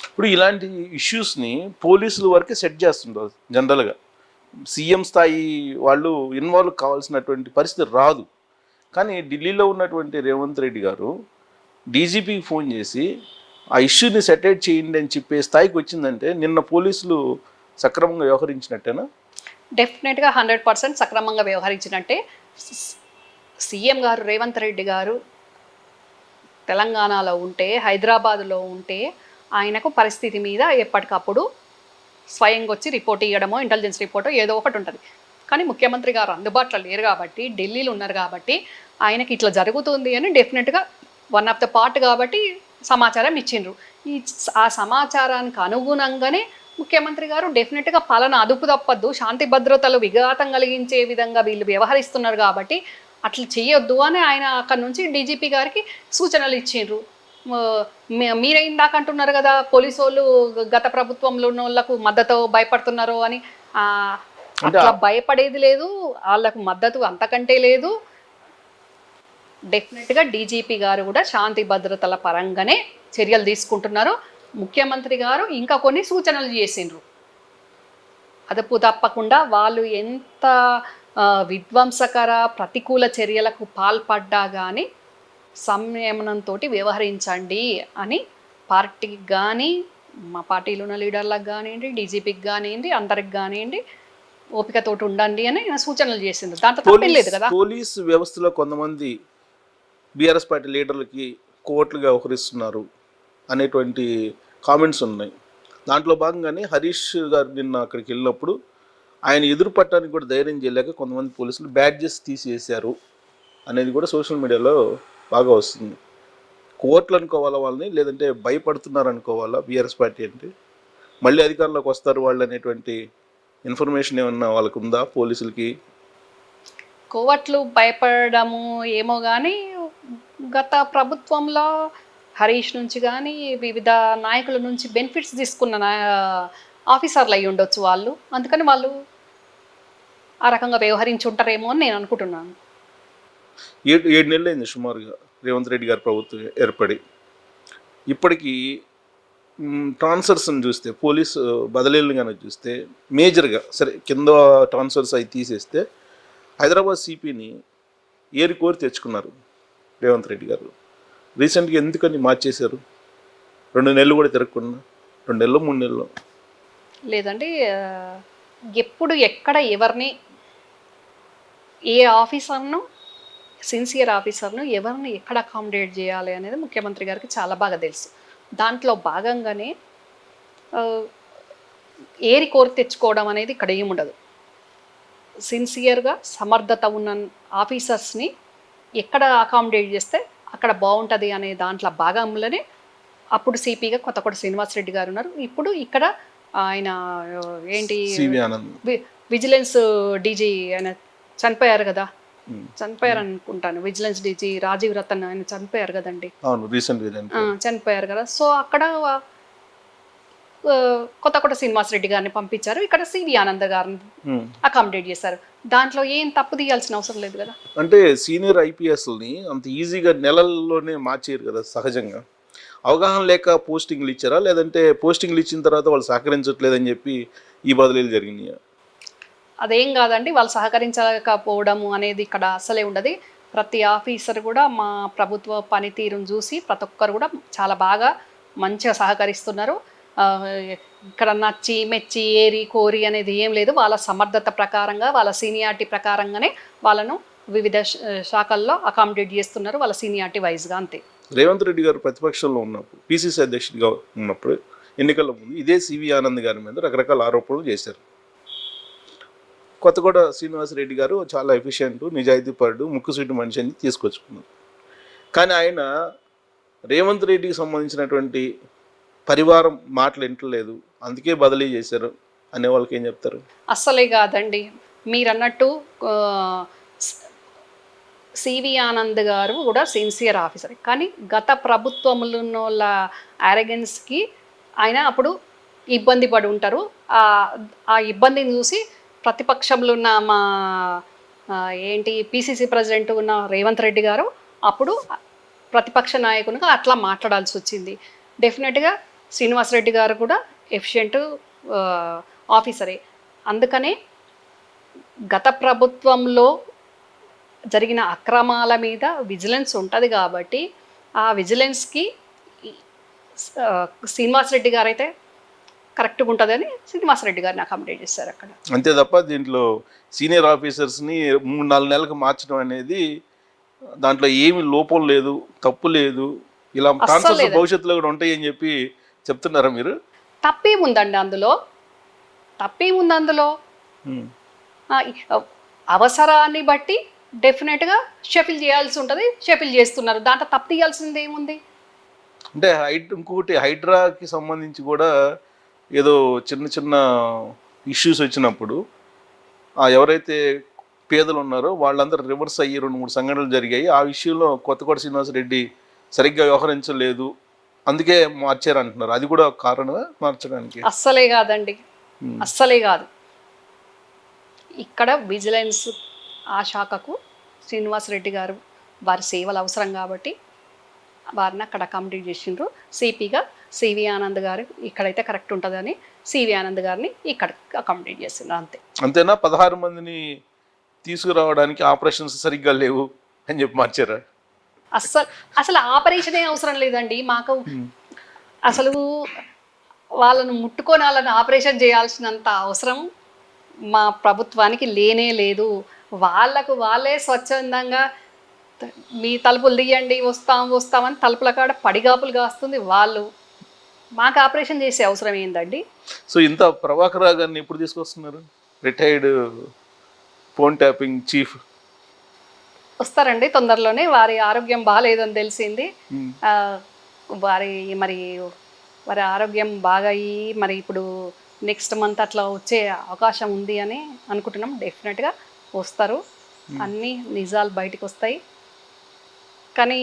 ఇప్పుడు ఇలాంటి ఇష్యూస్ని పోలీసుల వరకే సెట్ చేస్తుంటారు జనరల్గా. సీఎం స్థాయి వాళ్ళు ఇన్వాల్వ్ కావాల్సినటువంటి పరిస్థితి రాదు. కానీ ఢిల్లీలో ఉన్నటువంటి రేవంత్ రెడ్డి గారు డీజీపీకి ఫోన్ చేసి ఆ ఇష్యూని సెటిల్ చేయండి అని చెప్పే స్థాయికి వచ్చిందంటే నిన్న పోలీసులు సక్రమంగా వ్యవహరించినట్టేనా? డెఫినెట్గా 100% సక్రమంగా వ్యవహరించినట్టే. సీఎం గారు రేవంత్ రెడ్డి గారు తెలంగాణలో ఉంటే, హైదరాబాదులో ఉంటే ఆయనకు పరిస్థితి మీద ఎప్పటికప్పుడు స్వయంగా వచ్చి రిపోర్ట్ ఇవ్వడమో, ఇంటెలిజెన్స్ రిపోర్టో ఏదో ఒకటి ఉంటుంది. కానీ ముఖ్యమంత్రి గారు అందుబాటులో లేరు కాబట్టి, ఢిల్లీలో ఉన్నారు కాబట్టి ఆయనకి ఇట్లా జరుగుతుంది అని డెఫినెట్గా వన్ ఆఫ్ ద పార్ట్ కాబట్టి సమాచారం ఇచ్చిండ్రు. ఆ సమాచారానికి అనుగుణంగానే ముఖ్యమంత్రి గారు డెఫినెట్గా పాలన అదుపు తప్పద్దు, శాంతి భద్రతలు విఘాతం కలిగించే విధంగా వీళ్ళు వ్యవహరిస్తున్నారు కాబట్టి అట్లా చేయొద్దు అని ఆయన అక్కడ నుంచి డీజీపీ గారికి సూచనలు ఇచ్చిండ్రు. మీరే ఇందాక అంటున్నారు కదా, పోలీసు వాళ్ళు గత ప్రభుత్వంలో ఉన్న వాళ్ళకు మద్దతు భయపడుతున్నారు అని. అట్లా భయపడేది లేదు, వాళ్ళకు మద్దతు అంతకంటే లేదు. డెఫినెట్గా డీజీపీ గారు కూడా శాంతి భద్రతల పరంగానే చర్యలు తీసుకుంటున్నారు. ముఖ్యమంత్రి గారు ఇంకా కొన్ని సూచనలు చేసిండ్రు. అదుపు తప్పకుండా వాళ్ళు ఎంత విధ్వంసకర ప్రతికూల చర్యలకు పాల్పడ్డా కానీ సంయమనంతో వ్యవహరించండి అని పార్టీకి కానీ, మా పార్టీలో ఉన్న లీడర్లకు కానివ్వండి, డీజీపీకి కానివ్వండి, అందరికి కానివ్వండి ఓపికతోటి ఉండండి అని సూచనలు చేసిండ్రు. దాంట్లో తప్పేం లేదు కదా. పోలీస్ వ్యవస్థలో కొంతమంది బీఆర్ఎస్ పార్టీ లీడర్లకి కోవట్లుగా వ్యవహరిస్తున్నారు అనేటువంటి కామెంట్స్ ఉన్నాయి. దాంట్లో భాగంగానే హరీష్ గారు నిన్న అక్కడికి వెళ్ళినప్పుడు ఆయన ఎదురు పట్టడానికి కూడా ధైర్యం చేయలేక కొంతమంది పోలీసులు బ్యాడ్జెస్ తీసేశారు అనేది కూడా సోషల్ మీడియాలో బాగా వస్తుంది. కోర్టులు అనుకోవాలా వాళ్ళని, లేదంటే భయపడుతున్నారు అనుకోవాలా బీఆర్ఎస్ పార్టీ అంటే? మళ్ళీ అధికారంలోకి వస్తారు వాళ్ళు అనేటువంటి ఇన్ఫర్మేషన్ ఏమన్నా వాళ్ళకు ఉందా పోలీసులకి? కోవట్లు భయపడము ఏమో కానీ గత ప్రభుత్వంలో హరీష్ నుంచి కానీ వివిధ నాయకుల నుంచి బెనిఫిట్స్ తీసుకున్న ఆఫీసర్లు అయి ఉండొచ్చు వాళ్ళు. అందుకని వాళ్ళు ఆ రకంగా వ్యవహరించి ఉంటారేమో అని నేను అనుకుంటున్నాను. 7 నెలలు అయింది సుమారుగా రేవంత్ రెడ్డి గారి ప్రభుత్వం ఏర్పడి. ఇప్పటికీ ట్రాన్స్ఫర్స్ని చూస్తే, పోలీసు బదిలీలను కానీ చూస్తే మేజర్గా సరే కింద ట్రాన్స్ఫర్స్ అవి తీసేస్తే హైదరాబాద్ సిపిని ఏరి కోరి తెచ్చుకున్నారు రేవంత్ రెడ్డి గారు. రీసెంట్గా ఎందుకని మార్చేశారు? 2 నెలలు కూడా తిరగకుండా, 2 నెలలు 3 నెలలు లేదండి. ఎప్పుడు ఎక్కడ ఎవరిని, ఏ ఆఫీసర్ను, సిన్సియర్ ఆఫీసర్ను ఎవరిని ఎక్కడ అకామిడేట్ చేయాలి అనేది ముఖ్యమంత్రి గారికి చాలా బాగా తెలుసు. దాంట్లో భాగంగానే ఏరి కోరి తెచ్చుకోవడం అనేది ఇక్కడ ఏముండదు. సిన్సియర్గా సమర్థత ఉన్న ఆఫీసర్స్ని ఎక్కడ అకామిడేట్ చేస్తే అక్కడ బాగుంటుంది అనే దాంట్లో భాగంలోనే అప్పుడు సిపిగా కొత్తకోట శ్రీనివాసరెడ్డి గారు ఉన్నారు. ఇప్పుడు ఇక్కడ ఆయన ఏంటి విజిలెన్స్ డీజీ ఆయన చనిపోయారు కదా, చనిపోయారు అనుకుంటాను. విజిలెన్స్ డీజీ రాజీవ్ రతన్ ఆయన చనిపోయారు కదండి, చనిపోయారు కదా. సో అక్కడ కొత్తకోట శ్రీనివాసరెడ్డి గారిని పంపించారు, ఇక్కడ సివి ఆనంద్ గారిని అకామిడేట్ చేశారు. దాంట్లో ఏం తప్పు తీయాల్సిన అవసరం లేదు కదా. అంటే సీనియర్ ఐపీఎస్ని అంత ఈజీగా నెలల్లోనే మార్చేయరు కదా. సహజంగా అవగాహన లేక పోస్టింగ్లు ఇచ్చారా, లేదంటే పోస్టింగ్లు ఇచ్చిన తర్వాత వాళ్ళు సహకరించట్లేదని చెప్పి ఈ బదిలీలు జరిగినాయా? అదేం కాదండి, వాళ్ళు సహకరించకపోవడము అనేది ఇక్కడ అసలే ఉండదు. ప్రతి ఆఫీసర్ కూడా మా ప్రభుత్వ పనితీరును చూసి ప్రతి ఒక్కరు కూడా చాలా బాగా మంచిగా సహకరిస్తున్నారు. ఇక్కడ నచ్చి మెచ్చి ఏరి కోరి అనేది ఏం లేదు. వాళ్ళ సమర్థత ప్రకారంగా, వాళ్ళ సీనియారిటీ ప్రకారంగానే వాళ్ళను వివిధ శాఖల్లో అకామిడేట్ చేస్తున్నారు, వాళ్ళ సీనియారిటీ వైజ్గా, అంతే. రేవంత్ రెడ్డి గారు ప్రతిపక్షంలో ఉన్నప్పుడు, పిసిసి అధ్యక్షుడిగా ఉన్నప్పుడు, ఎన్నికల ముందు ఇదే సివి ఆనంద్ గారి మీద రకరకాల ఆరోపణలు చేశారు. కొత్తకోట శ్రీనివాసరెడ్డి గారు చాలా ఎఫిషియెంట్, నిజాయితీపరుడు, ముక్కుసూటి మనిషి అని తీసుకొచ్చుకున్నారు. కానీ ఆయన రేవంత్ రెడ్డికి సంబంధించినటువంటి పరివారం మాటలు వింటలేదు, అందుకే బదిలీ చేశారు అనే వాళ్ళకి ఏం చెప్తారు? అస్సలే కాదండి. మీరు అన్నట్టు సివి ఆనంద్ గారు కూడా సిన్సియర్ ఆఫీసర్. కానీ గత ప్రభుత్వంలో ఉన్న వాళ్ళ ఆరోగెన్స్కి ఆయన అప్పుడు ఇబ్బంది పడి ఉంటారు. ఆ ఇబ్బందిని చూసి ప్రతిపక్షంలో ఉన్న మా పిసిసి ప్రెసిడెంట్ ఉన్న రేవంత్ రెడ్డి గారు అప్పుడు ప్రతిపక్ష నాయకునిగా అట్లా మాట్లాడాల్సి వచ్చింది. డెఫినెట్గా శ్రీనివాసరెడ్డి గారు కూడా ఎఫిషియెంట్ ఆఫీసరే. అందుకనే గత ప్రభుత్వంలో జరిగిన అక్రమాల మీద విజిలెన్స్ ఉంటుంది కాబట్టి ఆ విజిలెన్స్కి శ్రీనివాసరెడ్డి గారు అయితే కరెక్ట్గా ఉంటుందని శ్రీనివాసరెడ్డి గారు నాకు అప్డేట్ చేశారు అక్కడ. అంతే తప్ప దీంట్లో సీనియర్ ఆఫీసర్స్ని 3-4 నెలలకు మార్చడం అనేది దాంట్లో ఏమి లోపం లేదు, తప్పు లేదు, ఇలా ట్రాన్స్ఫర్స్ భవిష్యత్తులో కూడా ఉంటాయి అని చెప్పి చెప్తున్నారా మీరు? తప్పేముందండి అందులో? తప్పేముంది అందులో? అవసరాన్ని బట్టి డెఫినెట్గా షఫిల్ చేయాల్సి ఉంటుంది, షఫిల్ చేస్తున్నారు. దాంట్లో తప్పు తీయాల్సింది ఏముంది? అంటే ఇంకొకటి హైడ్రాకి సంబంధించి కూడా ఏదో చిన్న చిన్న ఇష్యూస్ వచ్చినప్పుడు ఎవరైతే పేదలు ఉన్నారో వాళ్ళందరూ రివర్స్ అయ్యి 2-3 సంఘటనలు జరిగాయి. ఆ విషయంలో కొత్తకోట శ్రీనివాసరెడ్డి సరిగ్గా వ్యవహరించలేదు, అందుకే మార్చారు అంటున్నారు. అది కూడా కారణమే మార్చడానికి? అస్సలే కాదండి, అస్సలే కాదు. ఇక్కడ విజిలెన్స్ ఆ శాఖకు శ్రీనివాసరెడ్డి గారు వారి సేవలు అవసరం కాబట్టి వారిని అక్కడ అకామిడేట్ చేసిండ్రు. సిపిగా సివి ఆనంద్ గారు ఇక్కడైతే కరెక్ట్ ఉంటుందని సివి ఆనంద్ గారిని ఇక్కడ అకామిడేట్ చేసిండ్రు, అంతే. అంతేనా? 16 మందిని తీసుకురావడానికి ఆపరేషన్స్ సరిగ్గా లేవు అని చెప్పి మార్చారా? అసలు ఆపరేషనే అవసరం లేదండి మాకు. అసలు వాళ్ళను ముట్టుకొని వాళ్ళని ఆపరేషన్ చేయాల్సినంత అవసరం మా ప్రభుత్వానికి లేనే లేదు. వాళ్ళే స్వచ్ఛందంగా మీ తలుపులు తీయండి వస్తామని తలుపుల కాడ పడిగాపులు కాస్తుంది వాళ్ళు. మాకు ఆపరేషన్ చేసే అవసరం ఏందండి? సో ఇంత ప్రభాకర్ రావు గారిని ఎప్పుడు తీసుకొస్తున్నారు? రిటైర్డ్ ఫోన్ ట్యాపింగ్ చీఫ్ వస్తారండి తొందరలోనే. వారి ఆరోగ్యం బాగాలేదని తెలిసింది. వారి ఆరోగ్యం బాగా అయ్యి మరి ఇప్పుడు నెక్స్ట్ మంత్ అట్లా వచ్చే అవకాశం ఉంది అని అనుకుంటున్నాం. డెఫినెట్గా వస్తారు, అన్ని నిజాలు బయటకు వస్తాయి. కానీ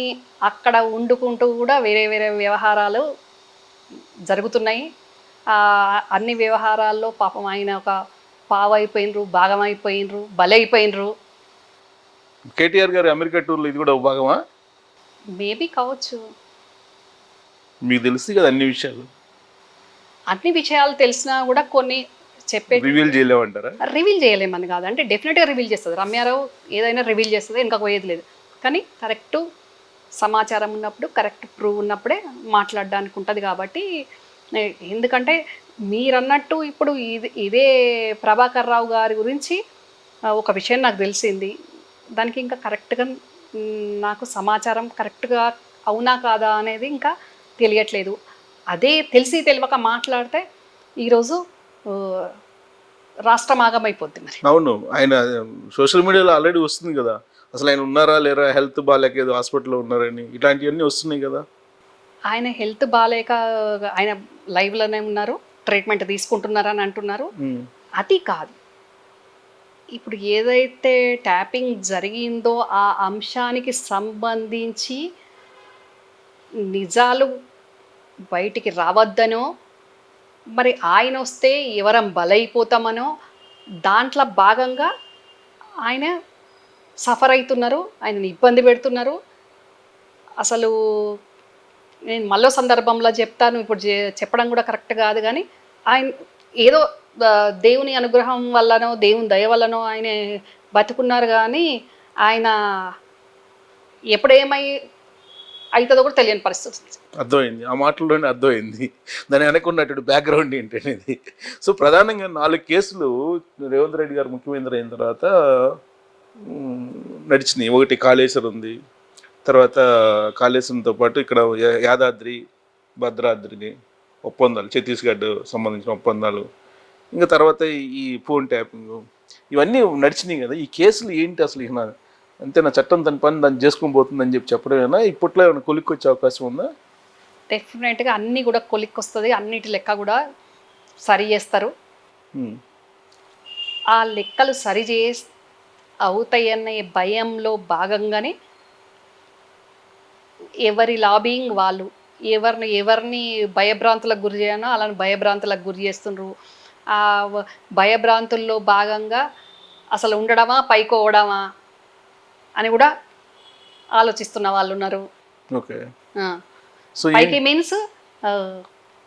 అక్కడ వండుకుంటూ కూడా వేరే వేరే వ్యవహారాలు జరుగుతున్నాయి. అన్ని వ్యవహారాల్లో పాపం ఆయన ఒక పావైపోయినరు, భాగమైపోయినరు, బలైపోయినరు. కేటీఆర్ గారి అమెరికా టూర్లో ఇది కూడా భాగమా? మేబీ కావచ్చు. మీకు తెలుసు కదా అన్ని విషయాలు తెలిసినా కూడా కొన్ని రివీల్ చేయలేమంటారా? రివీల్ చేయలేమని కాదు, అంటే డెఫినెట్గా రివీల్ చేస్తుంది. రమ్యారావు ఏదైనా రివీల్ చేస్తుంది, ఇంకా పోయేది లేదు. కానీ కరెక్టు సమాచారం ఉన్నప్పుడు, కరెక్ట్ ప్రూవ్ ఉన్నప్పుడే మాట్లాడడానికి ఉంటుంది. కాబట్టి ఎందుకంటే మీరన్నట్టు ఇప్పుడు ఇదే ప్రభాకర్ రావు గారి గురించి ఒక విషయం నాకు తెలిసింది. దానికి ఇంకా కరెక్ట్గా నాకు సమాచారం కరెక్ట్గా అవునా కాదా అనేది ఇంకా తెలియట్లేదు. అదే తెలియక మాట్లాడితే ఈరోజు రాష్ట్రం ఆగమైపోద్ది. మరి అవును, ఆయన సోషల్ మీడియాలో ఆల్రెడీ వస్తుంది కదా, అసలు ఆయన ఉన్నారా లేరా, హెల్త్ బాగాలేక ఏదో హాస్పిటల్లో ఉన్నారని, ఇట్లాంటివన్నీ వస్తున్నాయి కదా. ఆయన హెల్త్ బాగాలేక ఆయన లైవ్లోనే ఉన్నారు, ట్రీట్మెంట్ తీసుకుంటున్నారని అంటున్నారు. అది కాదు, ఇప్పుడు ఏదైతే ట్యాపింగ్ జరిగిందో ఆ అంశానికి సంబంధించి నిజాలు బయటికి రావద్దనో, మరి ఆయన వస్తే ఎవరం బలైపోతామనో దాంట్లో భాగంగా ఆయన సఫర్ అవుతున్నారు, ఆయనని ఇబ్బంది పెడుతున్నారు. అసలు నేను మళ్ళీ సందర్భంలో చెప్తాను, ఇప్పుడు చెప్పడం కూడా కరెక్ట్ కాదు. కానీ ఆయన ఏదో దేవుని అనుగ్రహం వల్లనో దేవుని దయ వల్లనో ఆయన బతుకున్నారు. కానీ ఆయన ఎప్పుడేమై అవుతుందో కూడా తెలియని పరిస్థితి. అర్థమైంది, ఆ మాటల్లోనే అర్థమైంది దాని వెనకున్నటువంటి బ్యాక్గ్రౌండ్ ఏంటనేది. సో ప్రధానంగా 4 కేసులు రేవంత్ రెడ్డి గారు ముఖ్యమంత్రి అయిన తర్వాత నడిచినాయి. ఒకటి కాళేశ్వరం ఉంది, తర్వాత కాళేశ్వరంతో పాటు ఇక్కడ యాదాద్రి భద్రాద్రికి ఒప్పందాలు, ఛత్తీస్గఢ్ సంబంధించిన ఒప్పందాలు, ఇంకా తర్వాత ఈ ఫోన్ ట్యాపింగ్, ఇవన్నీ నడిచినాయి కదా. ఈ కేసులు ఏంటి అసలు? ఇక అంతే, నా చట్టం తన పని దాన్ని చేసుకుని పోతుందని చెప్పడమేనా? ఇప్పట్లో ఏమైనా కొలిక్కి వచ్చే అవకాశం ఉందా? డెఫినెట్గా అన్నీ కూడా కొలిక్కి వస్తుంది, అన్నిటి లెక్క కూడా సరి చేస్తారు. ఆ లెక్కలు సరి అవుతాయనే భయంలో భాగంగానే ఎవరి లాబింగ్ వాళ్ళు ఎవరిని భయభ్రాంతులకు గురి చేయనో అలాని భయభ్రాంతులకు గురి చేస్తుండ్రు. ఆ భయభ్రాంతుల్లో భాగంగా అసలు ఉండడమా పైకోవడమా అని కూడా ఆలోచిస్తున్న వాళ్ళు ఉన్నారు. ఓకే, పైకి మీన్స్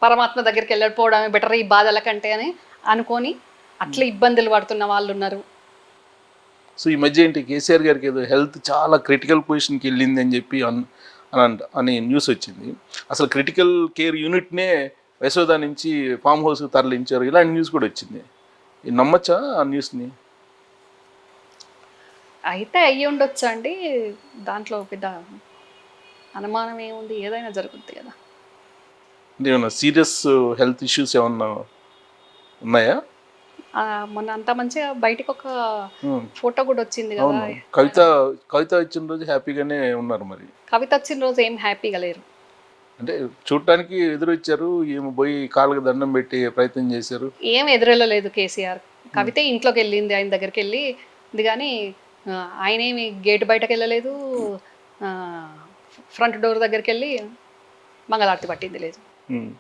పరమాత్మ దగ్గరికి వెళ్ళిపోవడమే బెటర్ ఈ బాధల కంటే అని అనుకొని అట్లా ఇబ్బందులు పడుతున్న వాళ్ళు ఉన్నారు. సో ఈ మధ్య ఏంటి కేసీఆర్ గారికి ఏదో హెల్త్ చాలా క్రిటికల్ పొజిషన్కి వెళ్ళింది అని చెప్పి అని న్యూస్ వచ్చింది. అసలు క్రిటికల్ కేర్ యూనిట్నే యశోద నుంచి ఫామ్ హౌస్కి తరలించారు, ఇలాంటి న్యూస్ కూడా వచ్చింది. ఇది నమ్మచ్చా ఆ న్యూస్ని? అయితే అయ్యి ఉండొచ్చు అండి, దాంట్లో పెద్ద అనుమానం ఏముంది, ఏదైనా జరుగుద్ది కదా. అంటే ఏమన్నా సీరియస్ హెల్త్ ఇష్యూస్ ఏమన్నా ఉన్నాయా? మొన్న అంత మంచిగా బయటికి ఒక ఉమ్, ఫోటో కూడా వచ్చింది కదా. అవును. కవిత ఇచ్చిన రోజు హ్యాపీగానే ఉన్నారు మరి. కవిత వచ్చిన రోజు ఏం హ్యాపీగా లేరు. అంటే చూడటానికి ఎదురొచ్చారు, ఏమో పోయి కాళ్ళకి దండం పెట్టి ప్రయత్నం చేశారు. ఏం ఎదురెళ్ళలేదు కేసీఆర్. కవితే ఇంట్లోకి వెళ్ళింది, ఆయన దగ్గరికి వెళ్ళి ఇది కానీ ఆయన ఏమి గేట్ బయటకు వెళ్ళలేదు, ఫ్రంట్ డోర్ దగ్గరికి వెళ్ళి మంగళారతి పట్టింది లేదు. ఉమ్.